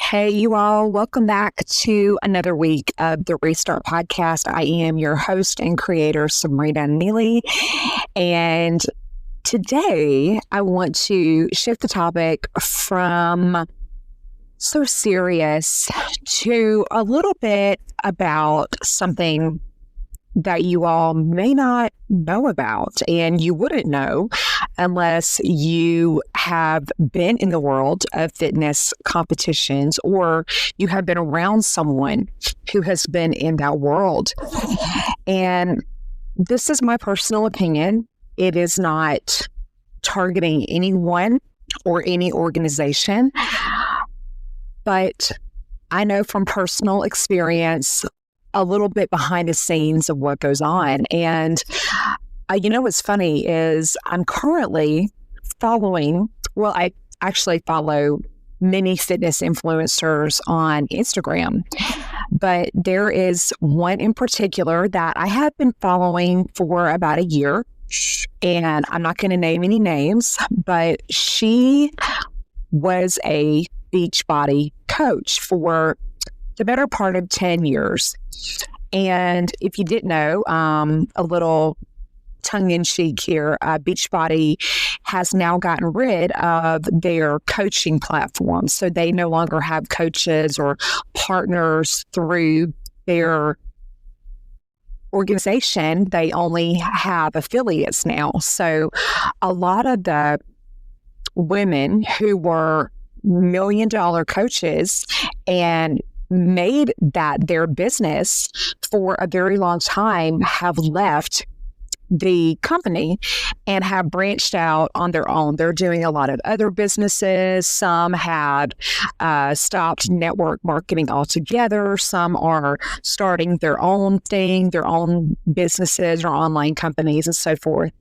Hey, you all, welcome back to another week of the Restart Podcast. I am your host and creator, Sabrina Neely. And today I want to shift the topic from so serious to a little bit about something that you all may not know about, and you wouldn't know unless you have been in the world of fitness competitions or you have been around someone who has been in that world. And this is my personal opinion. It is not targeting anyone or any organization, but I know from personal experience a little bit behind the scenes of what goes on. And what's funny is I'm currently I actually follow many fitness influencers on Instagram, but there is one in particular that I have been following for about a year, and I'm not going to name any names, but she was a Beachbody coach for the better part of 10 years. And if you didn't know, a little tongue-in-cheek here, Beachbody has now gotten rid of their coaching platform. So they no longer have coaches or partners through their organization. They only have affiliates now. So a lot of the women who were million-dollar coaches and made that their business for a very long time have left the company and have branched out on their own. They're doing a lot of other businesses. Some have stopped network marketing altogether. Some are starting their own thing, their own businesses or online companies and so forth.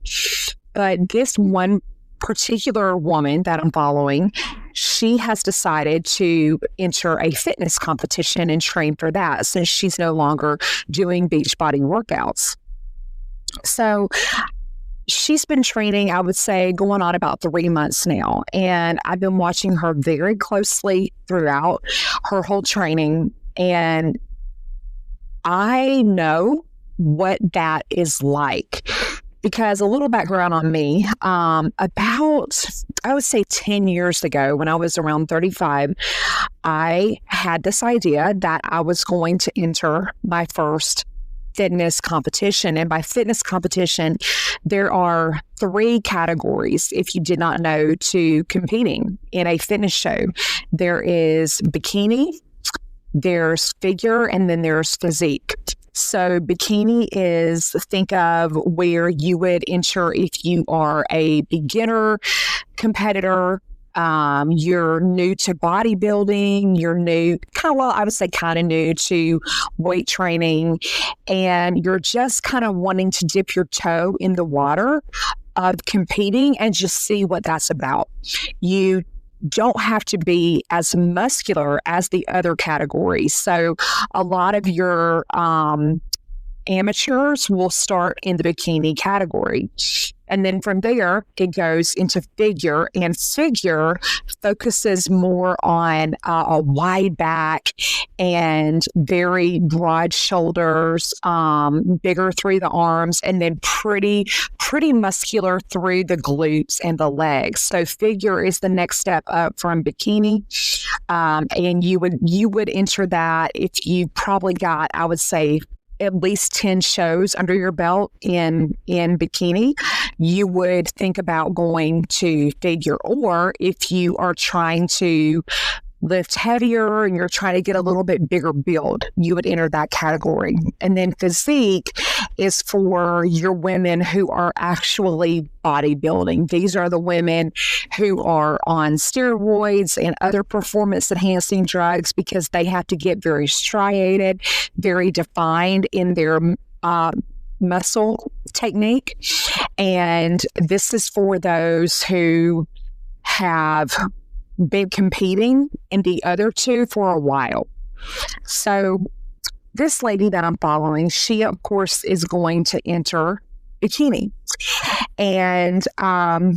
But this one particular woman that I'm following, she has decided to enter a fitness competition and train for that since she's no longer doing Beachbody workouts. So she's been training, I would say, going on about 3 months now. And I've been watching her very closely throughout her whole training. And I know what that is like. Because a little background on me, about, I would say 10 years ago, when I was around 35, I had this idea that I was going to enter my first fitness competition. And by fitness competition, there are 3 categories, if you did not know, to competing in a fitness show. There is bikini, there's figure, and then there's physique. So bikini is, think of where you would enter if you are a beginner competitor, you're new to bodybuilding, you're new, I would say kind of new to weight training, and you're just kind of wanting to dip your toe in the water of competing and just see what that's about. You don't have to be as muscular as the other categories. So a lot of your amateurs will start in the bikini category. And then from there, it goes into figure, and figure focuses more on a wide back and very broad shoulders, bigger through the arms, and then pretty muscular through the glutes and the legs. So figure is the next step up from bikini. And you would enter that if you probably got, I would say, at least 10 shows under your belt in bikini, you would think about going to figure. Or if you are trying to lift heavier and you're trying to get a little bit bigger build, you would enter that category. And then physique is for your women who are actually bodybuilding. These are the women who are on steroids and other performance enhancing drugs because they have to get very striated, very defined in their muscle technique. And this is for those who have been competing in the other two for a while. So this lady that I'm following, she of course is going to enter bikini. And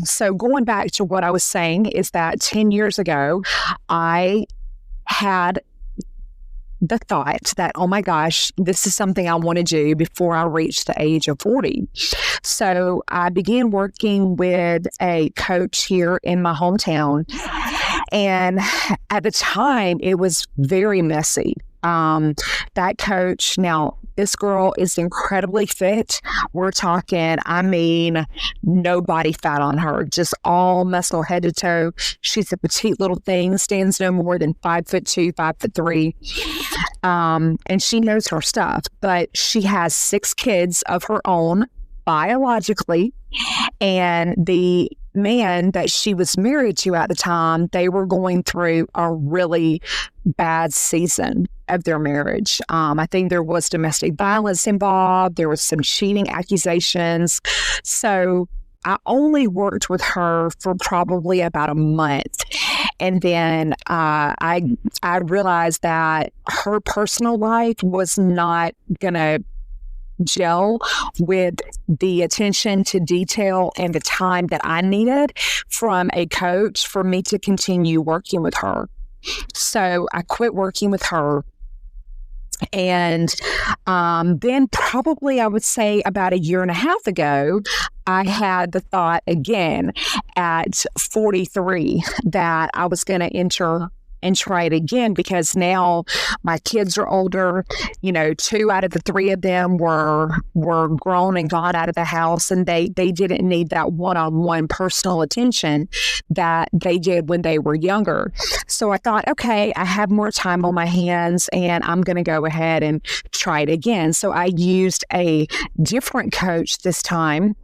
so going back to what I was saying is that 10 years ago, I had the thought that, oh my gosh, this is something I want to do before I reach the age of 40. So I began working with a coach here in my hometown. And at the time, it was very messy. That coach, now this girl is incredibly fit. We're talking, I mean, no body fat on her, just all muscle head to toe. She's a petite little thing, stands no more than 5'2", 5'3". And she knows her stuff, but she has 6 kids of her own biologically. And the man that she was married to at the time, they were going through a really bad season of their marriage. I think there was domestic violence involved. There was some cheating accusations. So I only worked with her for probably about a month. And then I realized that her personal life was not going to gel with the attention to detail and the time that I needed from a coach for me to continue working with her. So I quit working with her. And then probably I would say about 1.5 years ago, I had the thought again at 43 that I was going to enter and try it again, because now my kids are older. 2 out of the 3 of them were grown and got out of the house, and they didn't need that one-on-one personal attention that they did when they were younger. So I thought, okay, I have more time on my hands and I'm going to go ahead and try it again. So I used a different coach this time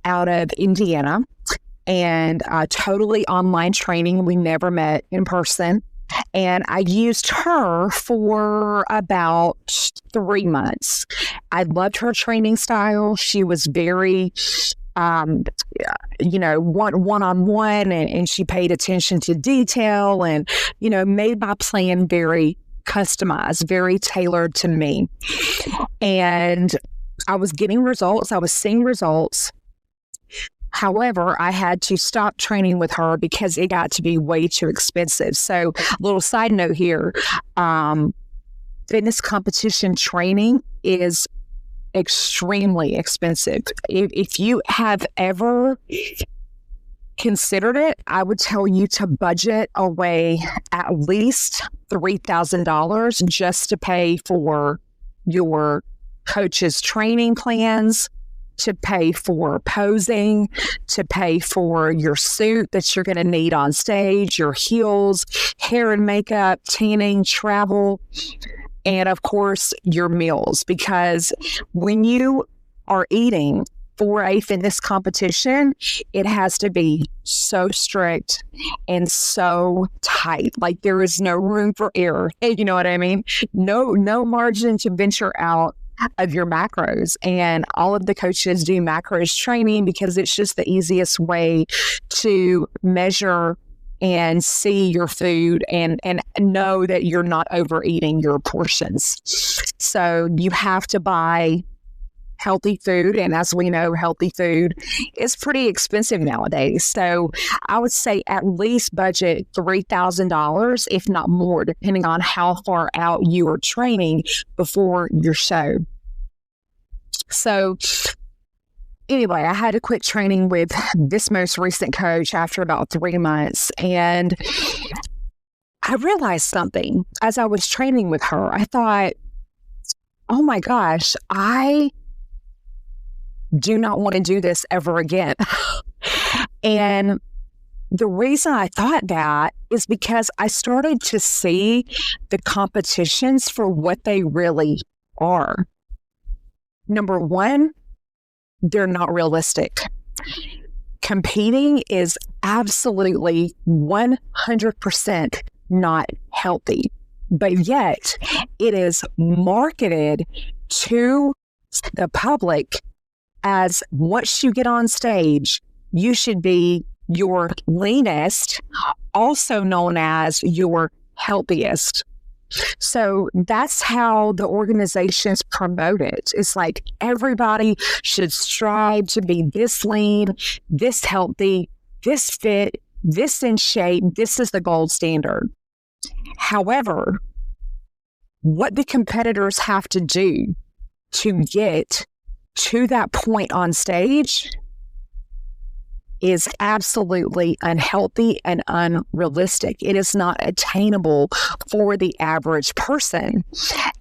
out of Indiana, and totally online training. We never met in person. And I used her for about 3 months. I loved her training style. She was very, one-on-one, and she paid attention to detail and, made my plan very customized, very tailored to me. And I was getting results. I was seeing results. However, I had to stop training with her because it got to be way too expensive. So, little side note here, fitness competition training is extremely expensive. If you have ever considered it, I would tell you to budget away at least $3,000 just to pay for your coach's training plans, to pay for posing, to pay for your suit that you're going to need on stage, your heels, hair and makeup, tanning, travel, and of course, your meals. Because when you are eating for a fitness competition, it has to be so strict and so tight. Like, there is no room for error. You know what I mean? No margin to venture out of your macros. And all of the coaches do macros training because it's just the easiest way to measure and see your food and know that you're not overeating your portions. So you have to buy healthy food. And as we know, healthy food is pretty expensive nowadays. So I would say at least budget $3,000, if not more, depending on how far out you are training before your show. So anyway, I had to quit training with this most recent coach after about 3 months. And I realized something as I was training with her. I thought, oh my gosh, I do not want to do this ever again. And the reason I thought that is because I started to see the competitions for what they really are. Number one, they're not realistic. Competing is absolutely 100% not healthy, but yet it is marketed to the public as once you get on stage, you should be your leanest, also known as your healthiest. So that's how the organizations promote it. It's like everybody should strive to be this lean, this healthy, this fit, this in shape. This is the gold standard. However, what the competitors have to do to get to that point on stage is absolutely unhealthy and unrealistic. It is not attainable for the average person.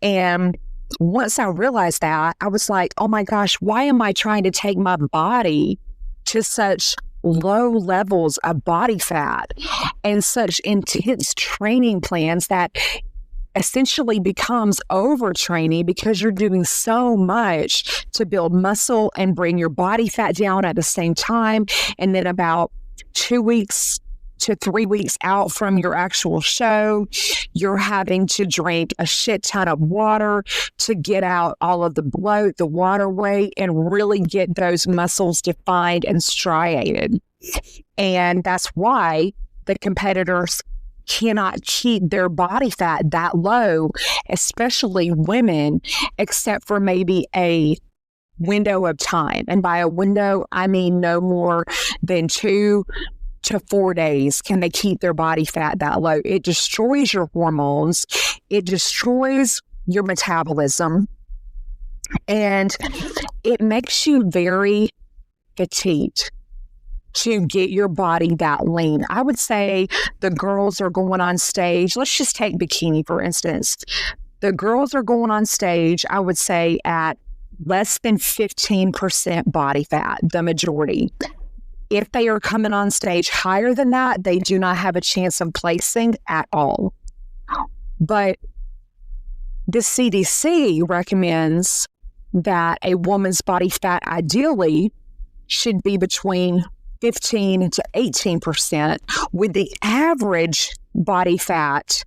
And once I realized that, I was like, oh my gosh, why am I trying to take my body to such low levels of body fat and such intense training plans that essentially becomes overtraining because you're doing so much to build muscle and bring your body fat down at the same time. And then about 2 weeks to 3 weeks out from your actual show, you're having to drink a shit ton of water to get out all of the bloat, the water weight, and really get those muscles defined and striated. And that's why the competitors cannot keep their body fat that low, especially women, except for maybe a window of time. And by a window, I mean no more than 2 to 4 days can they keep their body fat that low. It destroys your hormones. It destroys your metabolism. And it makes you very fatigued to get your body that lean. I would say the girls are going on stage. Let's just take bikini, for instance. The girls are going on stage, I would say, at less than 15% body fat, the majority. If they are coming on stage higher than that, they do not have a chance of placing at all. But the CDC recommends that a woman's body fat ideally should be between 15 to 18%, with the average body fat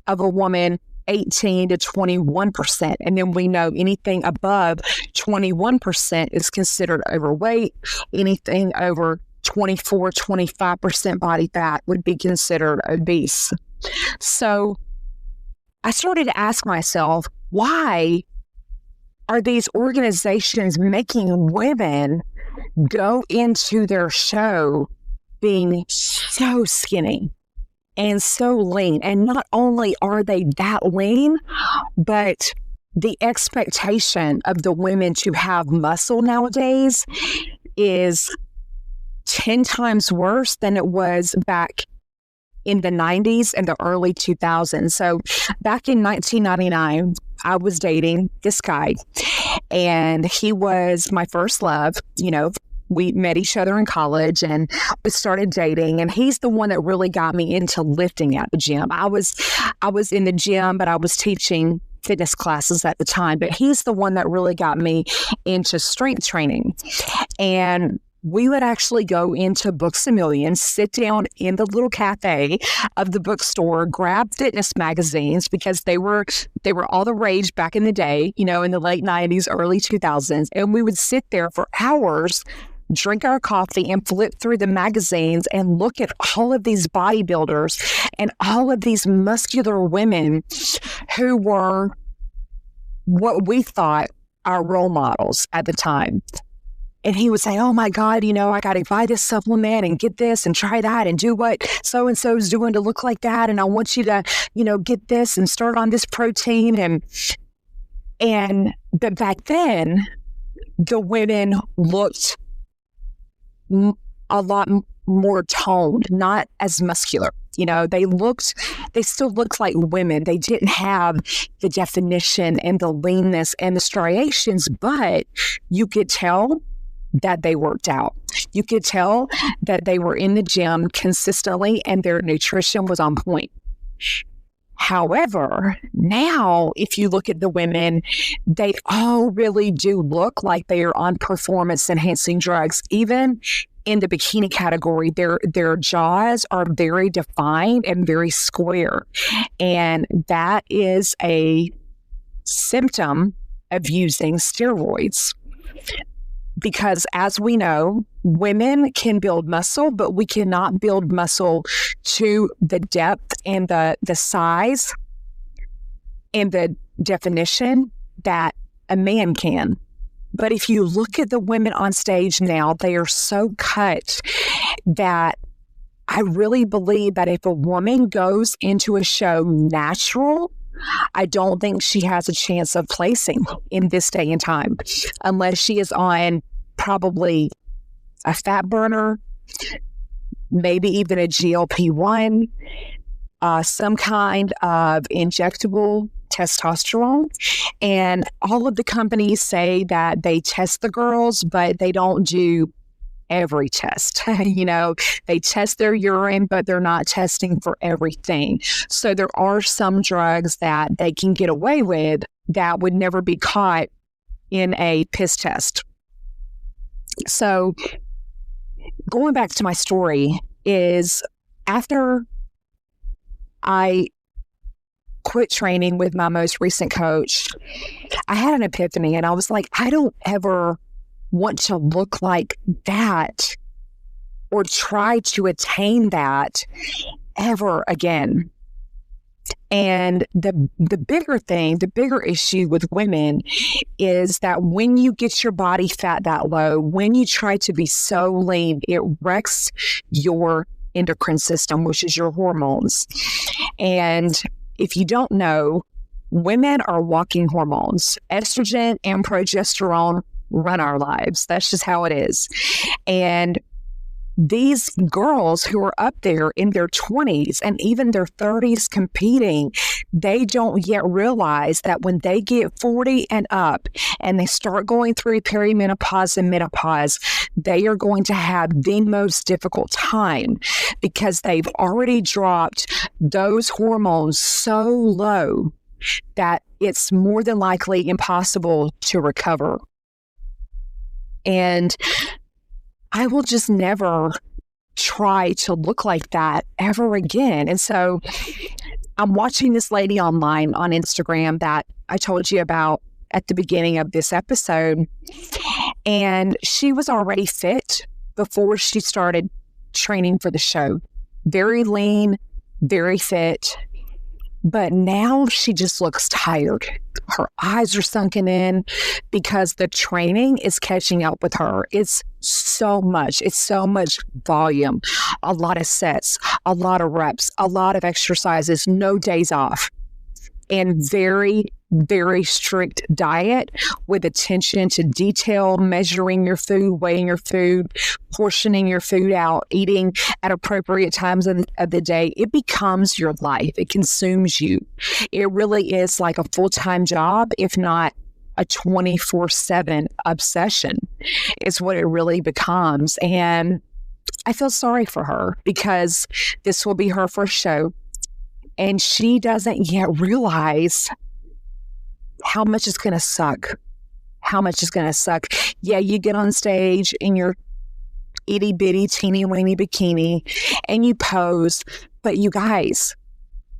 of a woman 18 to 21%. And then we know anything above 21% is considered overweight. Anything over 24, 25% body fat would be considered obese. So I started to ask myself, why are these organizations making women go into their show being so skinny and so lean? And not only are they that lean, but the expectation of the women to have muscle nowadays is 10 times worse than it was back in the 90s and the early 2000s. So back in 1999, I was dating this guy, and he was my first love. You know, we met each other in college and we started dating, and he's the one that really got me into lifting at the gym. I was in the gym, but I was teaching fitness classes at the time, but he's the one that really got me into strength training. And we would actually go into Books A Million, sit down in the little cafe of the bookstore, grab fitness magazines because they were all the rage back in the day, you know, in the late 90s, early 2000s. And we would sit there for hours, drink our coffee and flip through the magazines and look at all of these bodybuilders and all of these muscular women who were what we thought our role models at the time. And he would say, oh my God, you know, I got to buy this supplement and get this and try that and do what so-and-so is doing to look like that. And I want you to, you know, get this and start on this protein. But back then, the women looked a lot more toned, not as muscular. You know, they still looked like women. They didn't have the definition and the leanness and the striations, but you could tell that they worked out. You could tell that they were in the gym consistently and their nutrition was on point. However, now, if you look at the women, they all really do look like they are on performance-enhancing drugs. Even in the bikini category, their jaws are very defined and very square. And that is a symptom of using steroids. Because as we know, women can build muscle, but we cannot build muscle to the depth and the size and the definition that a man can. But if you look at the women on stage now, they are so cut that I really believe that if a woman goes into a show natural, I don't think she has a chance of placing in this day and time, unless she is on probably a fat burner, maybe even a GLP-1, some kind of injectable testosterone. And all of the companies say that they test the girls, but they don't do every test. They test their urine, but they're not testing for everything. So there are some drugs that they can get away with that would never be caught in a piss test. So going back to my story is, after I quit training with my most recent coach, I had an epiphany, and I was like, I don't ever want to look like that or try to attain that ever again. And the bigger issue with women is that when you get your body fat that low, when you try to be so lean, it wrecks your endocrine system, which is your hormones. And if you don't know, women are walking hormones. Estrogen and progesterone run our lives. That's just how it is. And these girls who are up there in their 20s and even their 30s competing, they don't yet realize that when they get 40 and up and they start going through perimenopause and menopause, they are going to have the most difficult time, because they've already dropped those hormones so low that it's more than likely impossible to recover. And I will just never try to look like that ever again. And so I'm watching this lady online on Instagram that I told you about at the beginning of this episode. And she was already fit before she started training for the show. Very lean, very fit. But now she just looks tired. Her eyes are sunken in because the training is catching up with her. It's so much volume, a lot of sets, a lot of reps, a lot of exercises, no days off, and very, very strict diet with attention to detail, measuring your food, weighing your food, portioning your food out, eating at appropriate times of the day. It becomes your life. It consumes you. It really is like a full-time job, if not a 24/7 obsession, is what it really becomes. And I feel sorry for her, because this will be her first show, and she doesn't yet realize how much it's going to suck. Yeah, you get on stage in your itty bitty teeny weeny bikini and you pose, but you guys,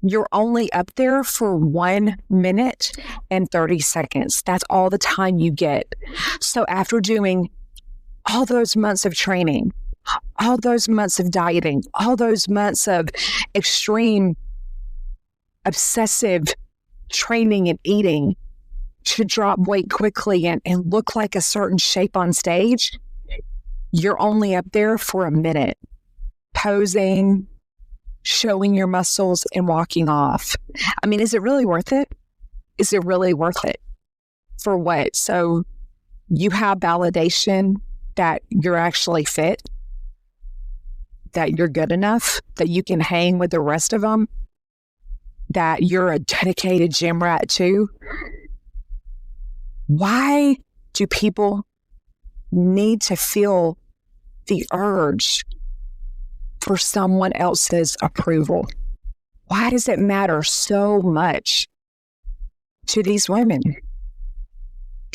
you're only up there for 1 minute and 30 seconds. That's all the time you get. So after doing all those months of training, all those months of dieting, all those months of extreme obsessive training and eating to drop weight quickly and look like a certain shape on stage, you're only up there for a minute, posing, showing your muscles, and walking off. I mean, is it really worth it? Is it really worth it? For what? So you have validation that you're actually fit, that you're good enough, that you can hang with the rest of them, that you're a dedicated gym rat too. Why do people need to feel the urge for someone else's approval? Why does it matter so much to these women?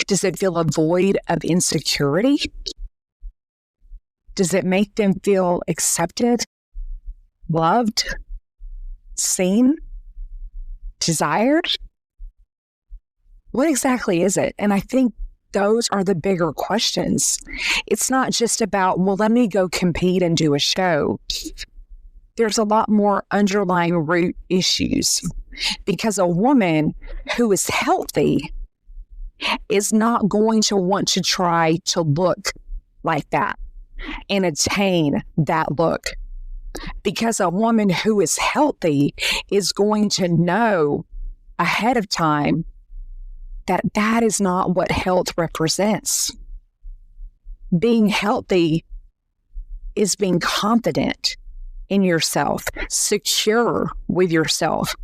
Does it fill a void of insecurity? Does it make them feel accepted, loved, seen, desired? What exactly is it? And I think those are the bigger questions. It's not just about, well, let me go compete and do a show. There's a lot more underlying root issues, because a woman who is healthy is not going to want to try to look like that and attain that look. because a woman who is healthy is going to know ahead of time that that is not what health represents. Being healthy is being confident in yourself, secure with yourself.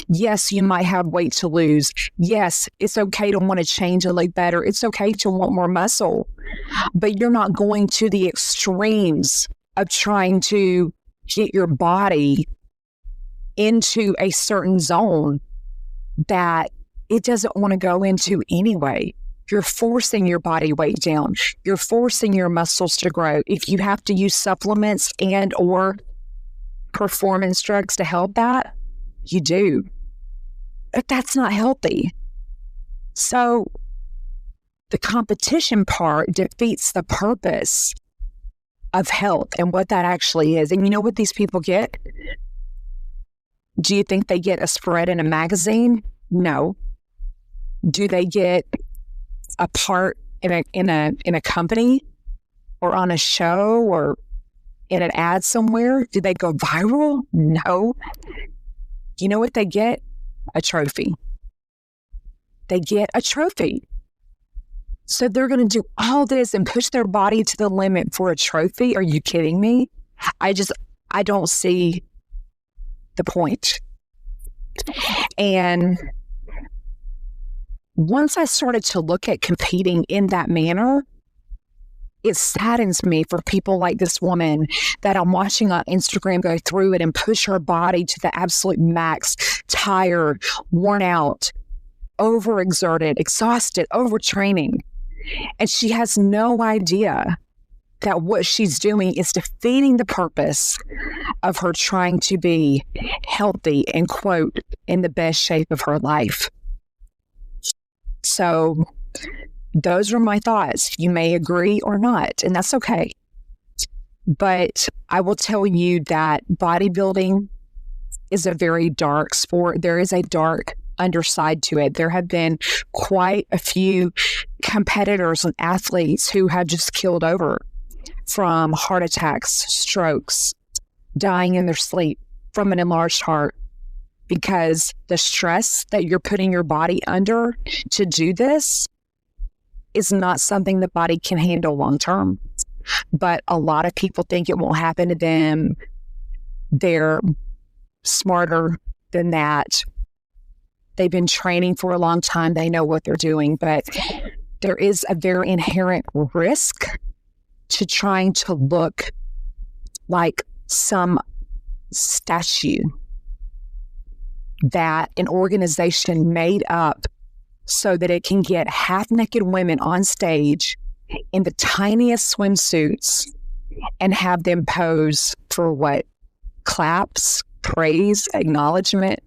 Yes, you might have weight to lose. Yes, it's okay to want to change and look better. It's okay to want more muscle, but you're not going to the extremes of trying to get your body into a certain zone that it doesn't want to go into anyway. You're forcing your body weight down. You're forcing your muscles to grow. If you have to use supplements and or performance drugs to help that, you do. But that's not healthy. So the competition part defeats the purpose of health and what that actually is. And you know what these people get? Do you think they get a spread in a magazine? No. Do they get a part in a company or on a show or in an ad somewhere? Do they go viral? No. You know what they get? A trophy. They get a trophy. So they're going to do all this and push their body to the limit for a trophy? Are you kidding me? I don't see the point. And once I started to look at competing in that manner, it saddens me for people like this woman that I'm watching on Instagram go through it and push her body to the absolute max, tired, worn out, overexerted, exhausted, overtraining. And she has no idea that what she's doing is defeating the purpose of her trying to be healthy and, quote, in the best shape of her life. So those are my thoughts. You may agree or not, and that's okay. But I will tell you that bodybuilding is a very dark sport. There is a dark underside to it. There have been quite a few competitors and athletes who have just killed over from heart attacks, strokes, dying in their sleep from an enlarged heart, because the stress that you're putting your body under to do this is not something the body can handle long term. But a lot of people think it won't happen to them. They're smarter than that. They've been training for a long time. They know what they're doing. But there is a very inherent risk to trying to look like some statue that an organization made up so that it can get half-naked women on stage in the tiniest swimsuits and have them pose for what? Claps, praise, acknowledgement,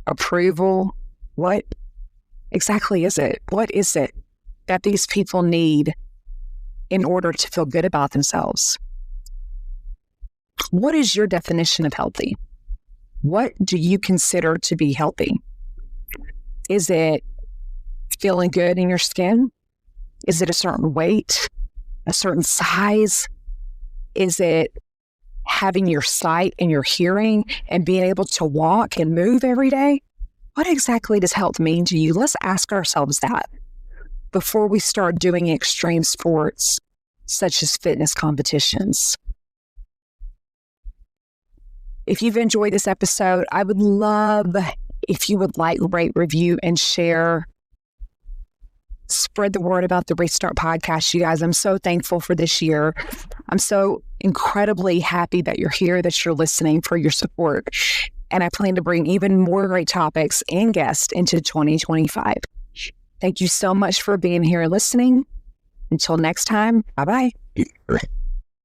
approval. What exactly is it? What is it that these people need in order to feel good about themselves? What is your definition of healthy? What do you consider to be healthy? Is it feeling good in your skin? Is it a certain weight, a certain size? Is it having your sight and your hearing and being able to walk and move every day? What exactly does health mean to you? Let's ask ourselves that before we start doing extreme sports such as fitness competitions. If you've enjoyed this episode, I would love if you would like, rate, review, and share. Spread the word about the Restart podcast, you guys. I'm so thankful for this year. I'm so incredibly happy that you're here, that you're listening, for your support. And I plan to bring even more great topics and guests into 2025. Thank you so much for being here and listening. Until next time, bye-bye.